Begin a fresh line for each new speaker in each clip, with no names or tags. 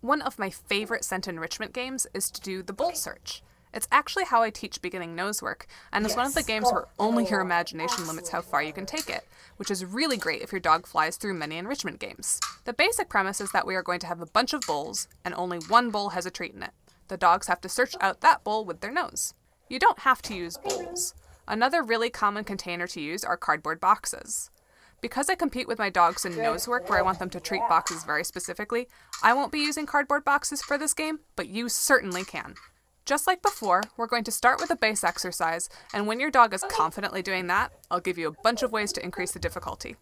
One of my favorite scent enrichment games is to do the bowl search. It's actually how I teach beginning nosework, and it's one of the games where only your imagination limits how far you can take it, which is really great if your dog flies through many enrichment games. The basic premise is that we are going to have a bunch of bowls, and only one bowl has a treat in it. The dogs have to search out that bowl with their nose. You don't have to use bowls. Another really common container to use are cardboard boxes. Because I compete with my dogs in nosework where I want them to treat boxes very specifically, I won't be using cardboard boxes for this game, but you certainly can. Just like before, we're going to start with a base exercise, and when your dog is confidently doing that, I'll give you a bunch of ways to increase the difficulty.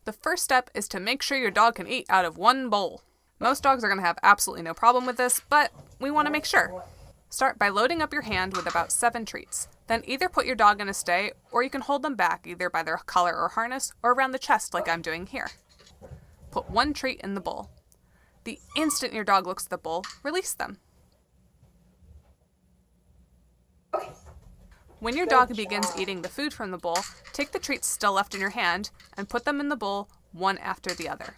The first step is to make sure your dog can eat out of one bowl. Most dogs are going to have absolutely no problem with this, but we want to make sure. Start by loading up your hand with about 7 treats. Then either put your dog in a stay, or you can hold them back either by their collar or harness, or around the chest like I'm doing here. Put 1 treat in the bowl. The instant your dog looks at the bowl, release them. When your dog begins eating the food from the bowl, take the treats still left in your hand and put them in the bowl one after the other.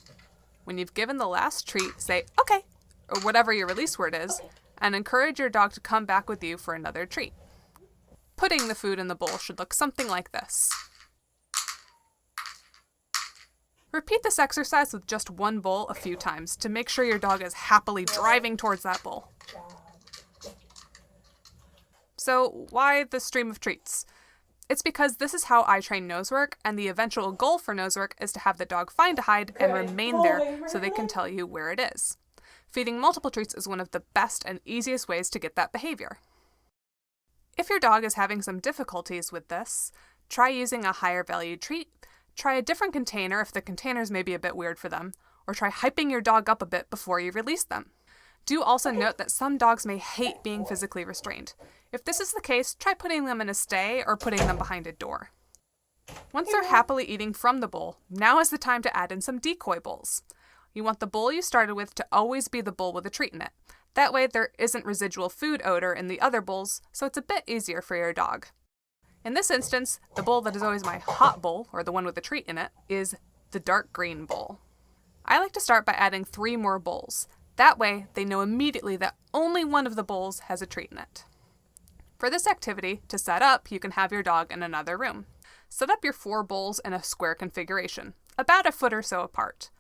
When you've given the last treat, say, "Okay," or whatever your release word is, and encourage your dog to come back with you for another treat. Putting the food in the bowl should look something like this. Repeat this exercise with just one bowl a few times to make sure your dog is happily driving towards that bowl. So why the stream of treats? It's because this is how I train nosework, and the eventual goal for nosework is to have the dog find a hide and remain there so they can tell you where it is. Feeding multiple treats is one of the best and easiest ways to get that behavior. If your dog is having some difficulties with this, try using a higher value treat, try a different container if the containers may be a bit weird for them, or try hyping your dog up a bit before you release them. Do also note that some dogs may hate being physically restrained. If this is the case, try putting them in a stay or putting them behind a door. Once they're happily eating from the bowl, now is the time to add in some decoy bowls. You want the bowl you started with to always be the bowl with a treat in it. That way there isn't residual food odor in the other bowls, so it's a bit easier for your dog. In this instance, the bowl that is always my hot bowl, or the one with the treat in it, is the dark green bowl. I like to start by adding 3 more bowls. That way, they know immediately that only one of the bowls has a treat in it. For this activity, to set up, you can have your dog in another room. Set up your 4 bowls in a square configuration, about a foot or so apart.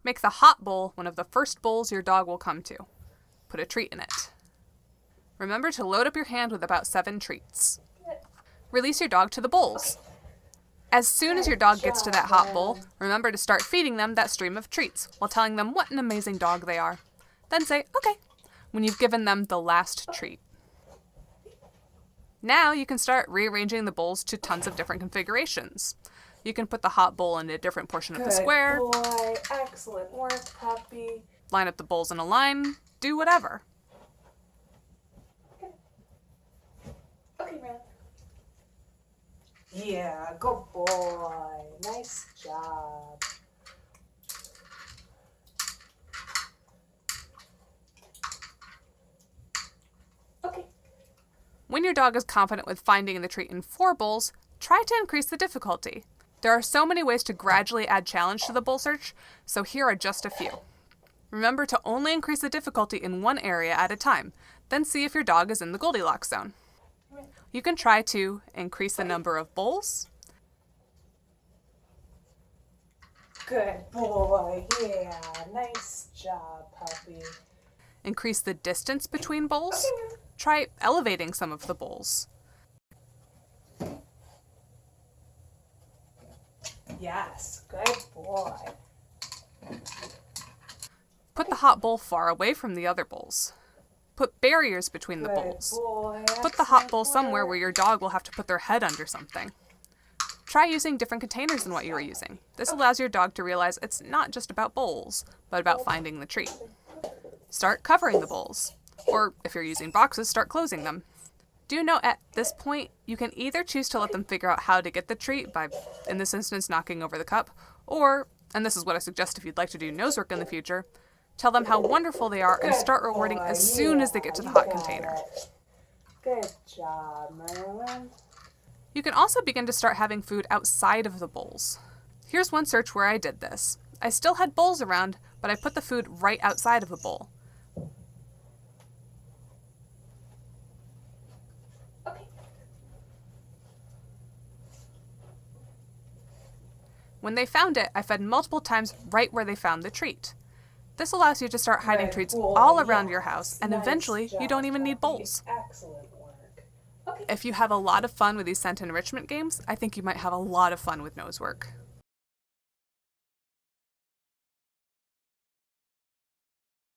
Make the hot bowl one of the first bowls your dog will come to. Put a treat in it. Remember to load up your hand with about 7 treats. Release your dog to the bowls. As soon as your dog gets to that hot bowl, remember to start feeding them that stream of treats while telling them what an amazing dog they are. Then say, "Okay," when you've given them the last treat. Now you can start rearranging the bowls to tons of different configurations. You can put the hot bowl in a different portion of the square.
Good boy. Excellent work, puppy.
Line up the bowls in a line. Do whatever.
Okay, man. Yeah, good boy. Nice job. Okay.
When your dog is confident with finding the treat in 4 bowls, try to increase the difficulty. There are so many ways to gradually add challenge to the bowl search, so here are just a few. Remember to only increase the difficulty in one area at a time, then see if your dog is in the Goldilocks zone. You can try to increase the number of bowls.
Good boy. Yeah, nice job, puppy.
Increase the distance between bowls. Try elevating some of the bowls.
Yes, good boy.
Put the hot bowl far away from the other bowls. Put barriers between the bowls.
Boy.
Put the hot bowl somewhere where your dog will have to put their head under something. Try using different containers than what you are using. This allows your dog to realize it's not just about bowls, but about finding the treat. Start covering the bowls. Or if you're using boxes, start closing them. Do note at this point, you can either choose to let them figure out how to get the treat by, in this instance, knocking over the cup, or, and this is what I suggest if you'd like to do nosework in the future, tell them how wonderful they are and start rewarding as soon as they get to the hot container.
Good job, Merlin.
You can also begin to start having food outside of the bowls. Here's one search where I did this. I still had bowls around, but I put the food right outside of the bowl. When they found it, I fed multiple times right where they found the treat. This allows you to start hiding
Good
treats
boy,
all around your
yes.
house, and
Nice
eventually you
job,
don't even need
puppy.
bowls.
Excellent work. Okay.
If you have a lot of fun with these scent enrichment games, I think you might have a lot of fun with nosework.